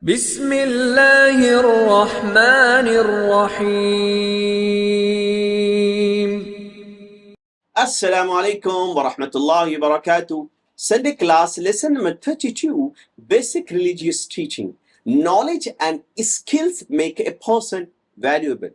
بسم الله الرحمن الرحيم. Assalamu alaikum wa rahmatullahi wa barakatuh. Sunday class lesson number 32, basic religious teaching. Knowledge and skills make a person valuable.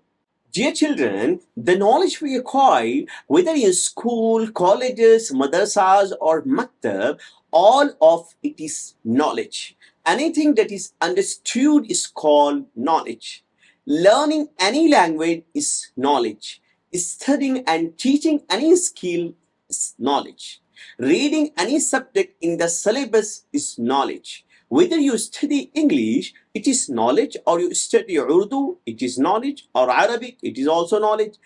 Dear children, the knowledge we acquire, whether in school, colleges, madrasas or maktab, all of it is knowledge. Anything that is understood is called knowledge. Learning any language is knowledge. Studying and teaching any skill is knowledge. Reading any subject in the syllabus is knowledge. Whether you study English, it is knowledge, or you study Urdu, it is knowledge, or Arabic, it is also knowledge.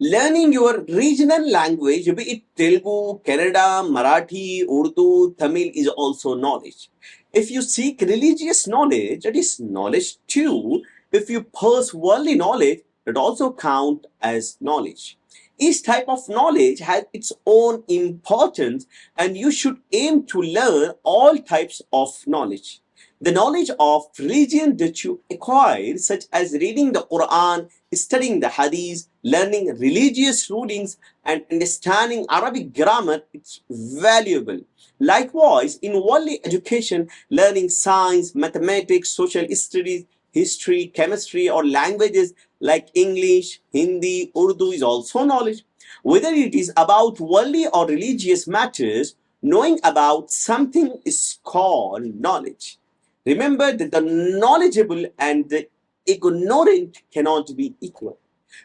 Learning your regional language, be it Telugu, Kannada, Marathi, Urdu, Tamil, is also knowledge. If you seek religious knowledge, it is knowledge too. If you pursue worldly knowledge, it also counts as knowledge. Each type of knowledge has its own importance, and you should aim to learn all types of knowledge. The knowledge of religion that you acquire, such as reading the Quran, studying the Hadees, learning religious rulings, and understanding Arabic grammar, it's valuable. Likewise, in worldly education, learning science, mathematics, social studies, history, chemistry, or languages like English, Hindi, Urdu is also knowledge. Whether it is about worldly or religious matters, knowing about something is called knowledge. Remember that the knowledgeable and the ignorant cannot be equal.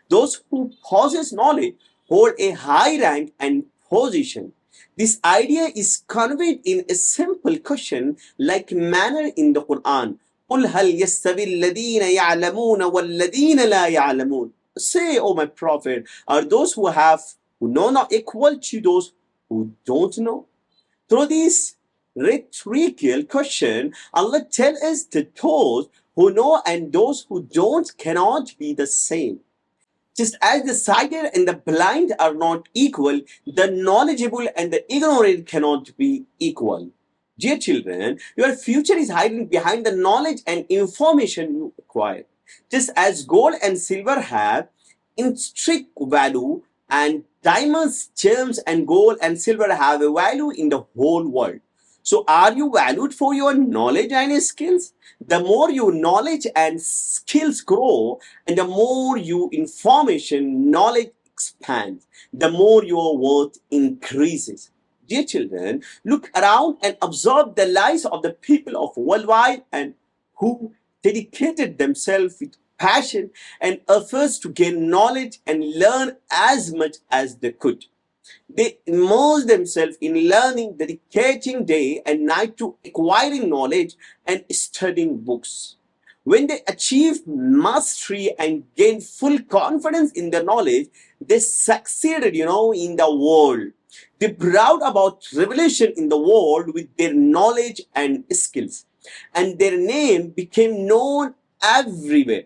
Those who possess knowledge hold a high rank and position. This idea is conveyed in a simple question like manner in the Quran. قُلْ هَلْ يَسْتَوِي الَّذِينَ يَعْلَمُونَ وَالَّذِينَ لَا يَعْلَمُونَ. Say, O my Prophet, are those who know not equal to those who don't know? Through this rhetorical question, Allah tells us that those who know and those who don't cannot be the same. Just as the sighted and the blind are not equal, the knowledgeable and the ignorant cannot be equal. Dear children, your future is hiding behind the knowledge and information you acquire. Just as gold and silver have intrinsic value, and diamonds, gems, and gold and silver have a value in the whole world. So, are you valued for your knowledge and skills? The more your knowledge and skills grow, and the more your information knowledge expands, the more your worth increases. Dear children, look around and observe the lives of the people of worldwide and who dedicated themselves with passion and efforts to gain knowledge and learn as much as they could. They immerse themselves in learning, dedicating day and night to acquiring knowledge and studying books. When they achieve mastery and gain full confidence in their knowledge, they succeeded, in the world. They brought about revolution in the world with their knowledge and skills, and their name became known everywhere.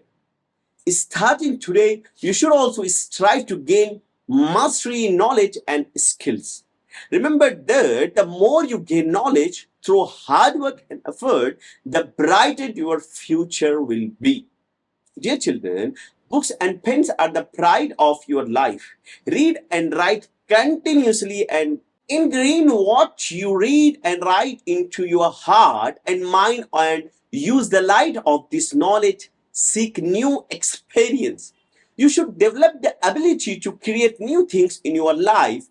Starting today, you should also strive to gain mastery in knowledge and skills. Remember that the more you gain knowledge through hard work and effort, the brighter your future will be. Dear children, books and pens are the pride of your life. Read and write continuously and ingrain what you read and write into your heart and mind, and use the light of this knowledge. Seek new experience. You should develop the ability to create new things in your life,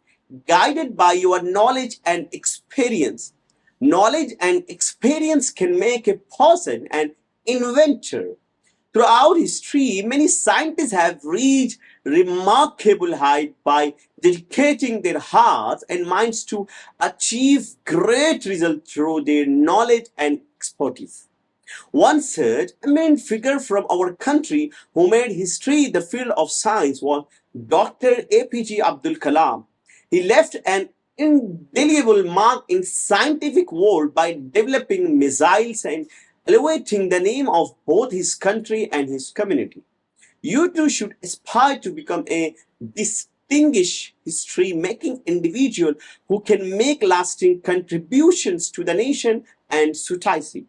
guided by your knowledge and experience. Knowledge and experience can make a person an inventor. Throughout history, many scientists have reached remarkable height by dedicating their hearts and minds to achieve great results through their knowledge and expertise. One such eminent figure from our country who made history in the field of science was Dr. APJ Abdul Kalam. He left an indelible mark in scientific world by developing missiles and elevating the name of both his country and his community. You too should aspire to become a distinguished history-making individual who can make lasting contributions to the nation and society.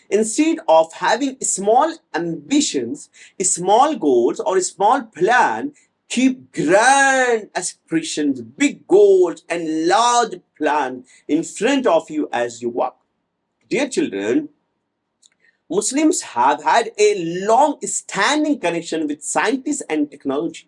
Instead of having small ambitions, small goals, or a small plan, keep grand aspirations, big goals, and large plans in front of you as you walk. Dear children, Muslims have had a long standing connection with scientists and technology.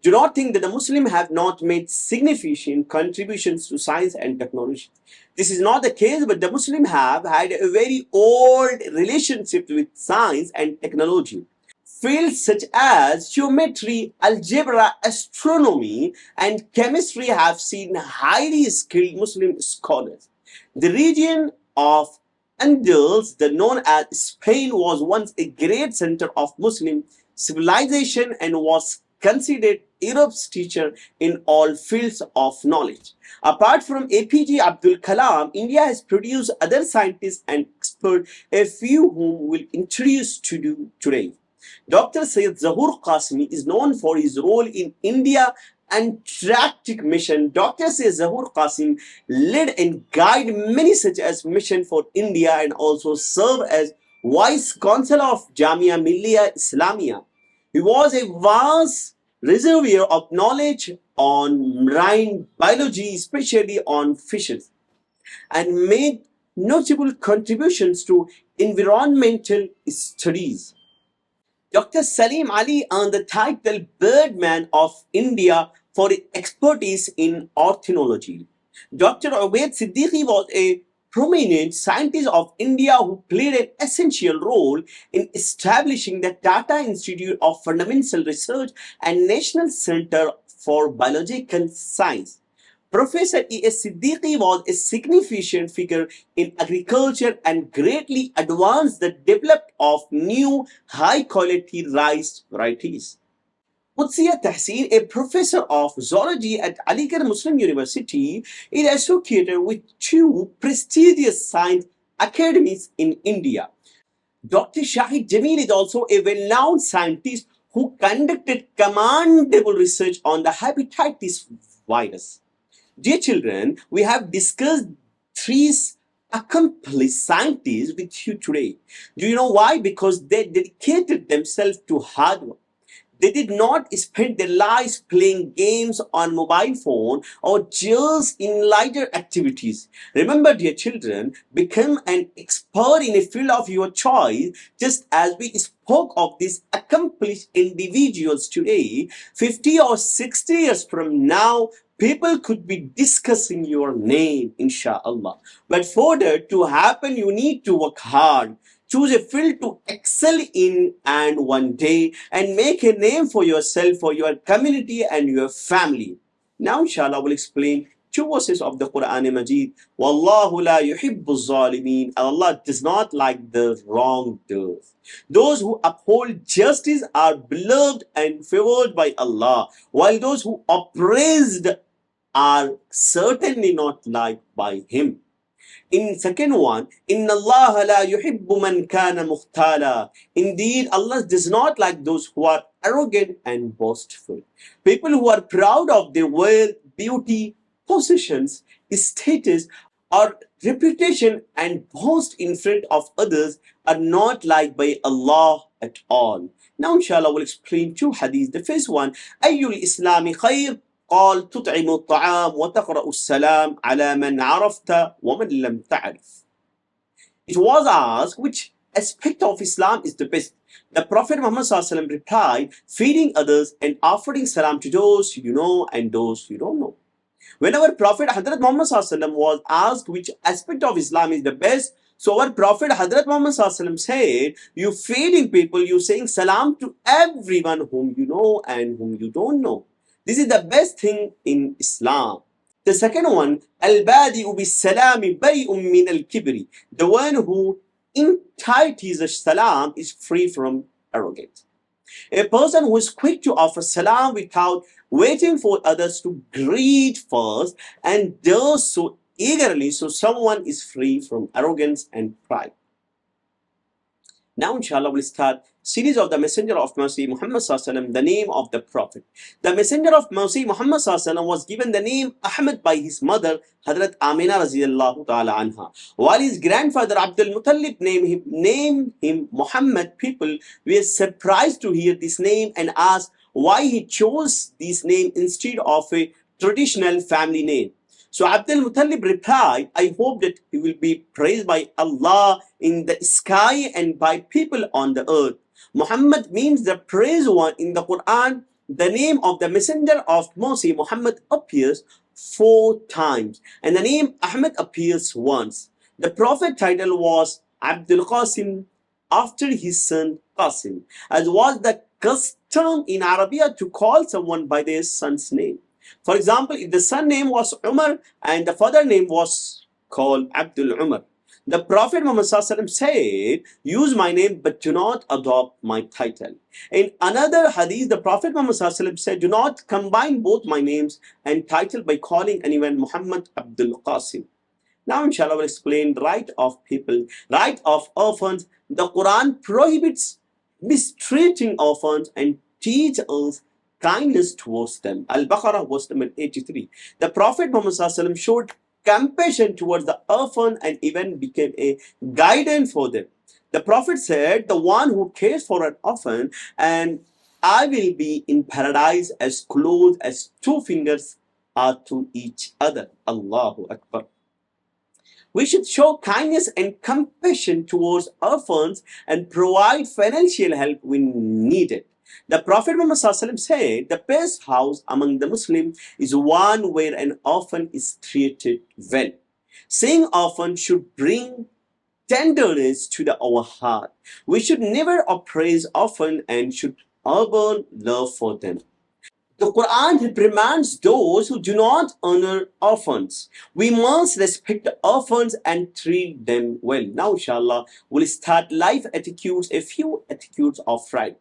Do not think that the Muslims have not made significant contributions to science and technology. This is not the case, but the Muslims have had a very old relationship with science and technology. Fields such as geometry, algebra, astronomy, and chemistry have seen highly skilled Muslim scholars. The region of Andalus, the known as Spain, was once a great center of Muslim civilization and was considered Europe's teacher in all fields of knowledge. Apart from APJ Abdul Kalam, India has produced other scientists and experts, a few whom we'll introduce to you today. Dr. Syed Zahur Qasmi is known for his role in India Antarctic mission. Dr. Syed Zahur Qasim led and guided many such as mission for India and also served as Vice Consul of Jamia Millia Islamia. He was a vast reservoir of knowledge on marine biology, especially on fishes, and made notable contributions to environmental studies. Dr. Salim Ali earned the title Birdman of India for his expertise in ornithology. Dr. Ubaid Siddiqui was a prominent scientist of India who played an essential role in establishing the Tata Institute of Fundamental Research and National Center for Biological Science. Professor E.S. Siddiqui was a significant figure in agriculture and greatly advanced the development of new high-quality rice varieties. Qudsiya Tahseen, a professor of zoology at Aligarh Muslim University, is associated with two prestigious science academies in India. Dr. Shahid Jameel is also a well-known scientist who conducted commendable research on the hepatitis virus. Dear children, we have discussed three accomplished scientists with you today. Do you know why? Because they dedicated themselves to hard work. They did not spend their lives playing games on mobile phone or just in lighter activities. Remember, dear children, become an expert in a field of your choice, just as we spoke of these accomplished individuals today. 50 or 60 years from now, people could be discussing your name, inshallah. But for that to happen, you need to work hard. Choose a field to excel in and one day and make a name for yourself, for your community and your family. Now inshallah we'll explain two verses of the Quran Majid. Wallahu la yuhibbu zalimin. Allah does not like the wrongdoers. Those who uphold justice are beloved and favored by Allah, while those who oppressed are certainly not liked by Him. In second one, Inna Allah la yuhibbu man kana muhtala. Indeed, Allah does not like those who are arrogant and boastful. People who are proud of their wealth, beauty, possessions, status, or reputation and boast in front of others are not liked by Allah at all. Now, inshallah, we'll explain two hadiths. The first one, Ayyul Islami khair. قال تطعم الطعام وتقرأ السلام على من عرفت ومن لم تعرف. It was asked which aspect of Islam is the best. The Prophet Muhammad replied, feeding others and offering salam to those you know and those you don't know. When our Prophet Hazrat Muhammad was asked which aspect of Islam is the best, so our Prophet Hazrat Muhammad said, you feeding people, you saying salam to everyone whom you know and whom you don't know. This is the best thing in Islam. The second one, Al-Badi'u bis-salami bari'un min al-kibri. The one who entities a salam is free from arrogance. A person who is quick to offer salam without waiting for others to greet first and does so eagerly, so someone is free from arrogance and pride. Now, inshallah, we'll start series of the Messenger of Mercy, Muhammad Sallallahu Alaihi Wasallam, the name of the Prophet. The Messenger of Mercy, Muhammad Sallallahu Alaihi Wasallam, was given the name Ahmed by his mother, Hadrat Amina Raziyallahu Ta'ala Anha. While his grandfather Abdul Muttalib named him Muhammad, people were surprised to hear this name and asked why he chose this name instead of a traditional family name. So Abdul Muttalib replied, I hope that he will be praised by Allah in the sky and by people on the earth. Muhammad means the praised one in the Quran. The name of the Messenger of Mercy, Muhammad, appears 4 times and the name Ahmed appears once. The Prophet title was Abdul Qasim after his son Qasim, as was the custom in Arabia to call someone by their son's name. For example, if the son name was Umar and the father name was called Abdul Umar, the Prophet Muhammad said, use my name but do not adopt my title. In another hadith, the Prophet Muhammad said, do not combine both my names and title by calling anyone Muhammad Abdul Qasim. Now, inshallah, we'll explain right of people, right of orphans. The Quran prohibits mistreating orphans and teaches us kindness towards them. Al-Baqarah verse number 83. The Prophet Muhammad showed compassion towards the orphan and even became a guidance for them. The Prophet said, the one who cares for an orphan and I will be in paradise as close as 2 fingers are to each other. Allahu Akbar. We should show kindness and compassion towards orphans and provide financial help when needed. The Prophet Muhammad said, the best house among the Muslims is one where an orphan is treated well. Saying orphan should bring tenderness to our heart. We should never oppress orphan and should harbor love for them. The Quran reprimands those who do not honor orphans. We must respect orphans and treat them well. Now, inshallah, we'll start life etiquettes, a few etiquettes of Friday.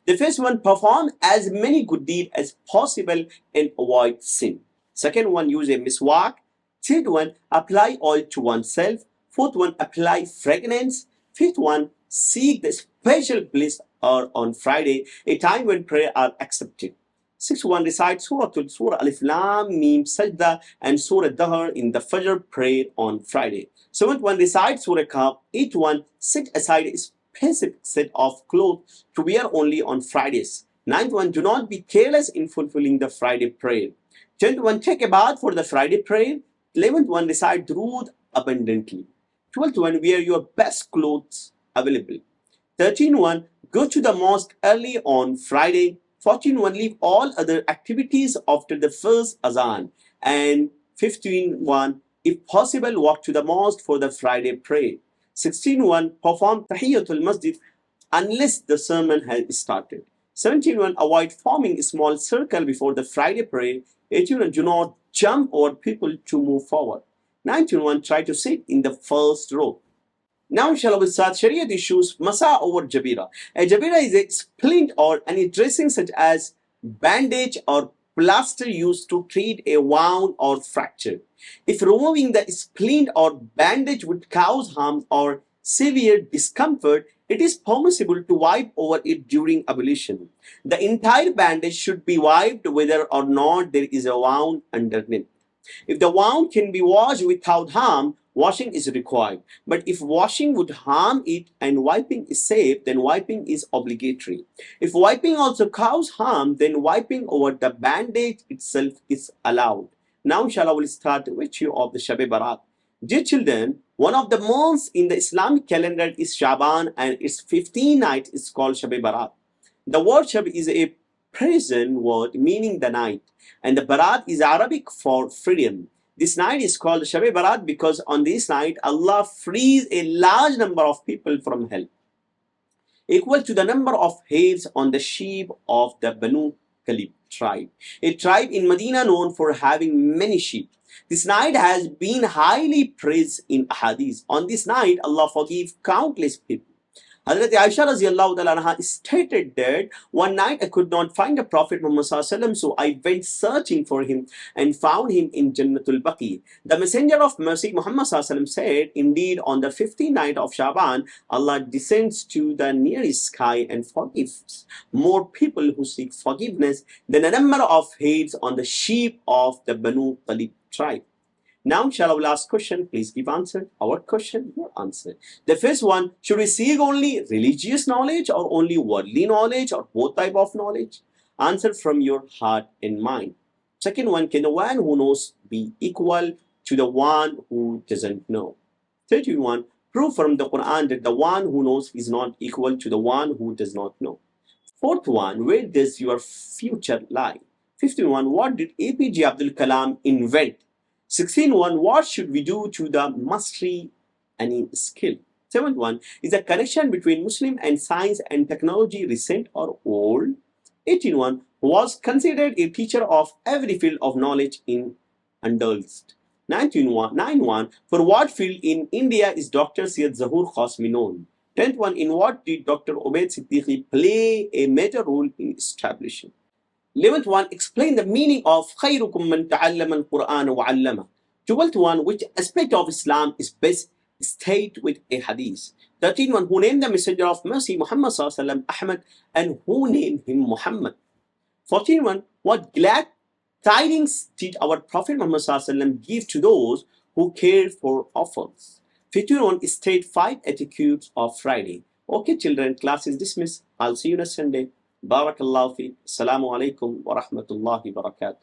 The first one, perform as many good deeds as possible and avoid sin. Second one, use a miswak. Third one, apply oil to oneself. Fourth one, apply fragrance. Fifth one, seek the special bliss or on Friday, a time when prayer are accepted. Sixth one, recite Surah Alif Lam Mim Sajda and Surah Dahr in the Fajr prayer on Friday. Seventh one, recite Surah Kahf. Eighth one, set aside a specific set of clothes to wear only on Fridays. Ninth one, do not be careless in fulfilling the Friday prayer. 10th one, take a bath for the Friday prayer. 11th one, recite Durood abundantly. 12th one, wear your best clothes available. 13th one, go to the mosque early on Friday. 14th one, leave all other activities after the first azan. And 15th one, if possible, walk to the mosque for the Friday prayer. 16th one, perform Tahiyatul Masjid unless the sermon has started. 17th one, avoid forming a small circle before the Friday prayer. 18th one, do not jump over people to move forward. 19th one, try to sit in the first row. Now, inshallah, we'll start Shariat issues, Masah over Jabira. A Jabira is a splint or any dressing such as bandage or plaster used to treat a wound or fracture. If removing the splint or bandage would cause harm or severe discomfort, it is permissible to wipe over it during ablution. The entire bandage should be wiped whether or not there is a wound underneath. If the wound can be washed without harm, washing is required. But if washing would harm it and wiping is safe, then wiping is obligatory. If wiping also cause harm, then wiping over the bandage itself is allowed. Now, inshallah, we'll start with you of the Shab-e-Barat. Dear children, one of the months in the Islamic calendar is Shaban and its 15th night is called Shab-e-Barat. The word Shab is a Persian word meaning the night, and the Barat is Arabic for freedom. This night is called Shab-e-Barat because on this night Allah frees a large number of people from hell, equal to the number of hairs on the sheep of the Banu Kalib tribe, a tribe in Medina known for having many sheep. This night has been highly praised in Hadees. On this night, Allah forgives countless people. Hazrat Aisha radiallahu ta'ala anha stated that one night I could not find the Prophet Muhammad sallallahu alaihi wasallam, so I went searching for him and found him in Jannatul Baqi. The Messenger of Mercy Muhammad sallallahu alaihi wasallam said, indeed on the 15th night of Shaban, Allah descends to the nearest sky and forgives more people who seek forgiveness than a number of heads on the sheep of the Banu Talib tribe. Now, inshallah, we'll ask question. Please give answer. Our question, your answer. The first one, should we seek only religious knowledge or only worldly knowledge or both type of knowledge? Answer from your heart and mind. Second one, can the one who knows be equal to the one who doesn't know? 31, prove from the Quran that the one who knows is not equal to the one who does not know. Fourth one, where does your future lie? 51, what did APJ Abdul Kalam invent? 16.1, what should we do to the mastery any skill? 7.1, is the connection between Muslim and science and technology recent or old? 18.1, was considered a teacher of every field of knowledge in indulged. 9.1, for what field in India is Dr. Syed Zahur Khosmi known? 10th one, in what did Dr. Ubaid Siddiqui play a major role in establishing? 11th one, explain the meaning of خيركم من تعلم القرآن وعلمه. 12th one, which aspect of Islam is best stated with a hadith. 13th one, who named the Messenger of Mercy Muhammad sallallahu alaihi wasallam Ahmed and who named him Mohammed. 14th one, what glad tidings did our Prophet Muhammad sallallahu alaihi wasallam give to those who cared for orphans. 15th one, state 5 etiquettes of Friday. Okay children, class is dismissed. I'll see you next Sunday. Barakallahu fi. Assalamu alaikum wa rahmatullahi wa barakatuh.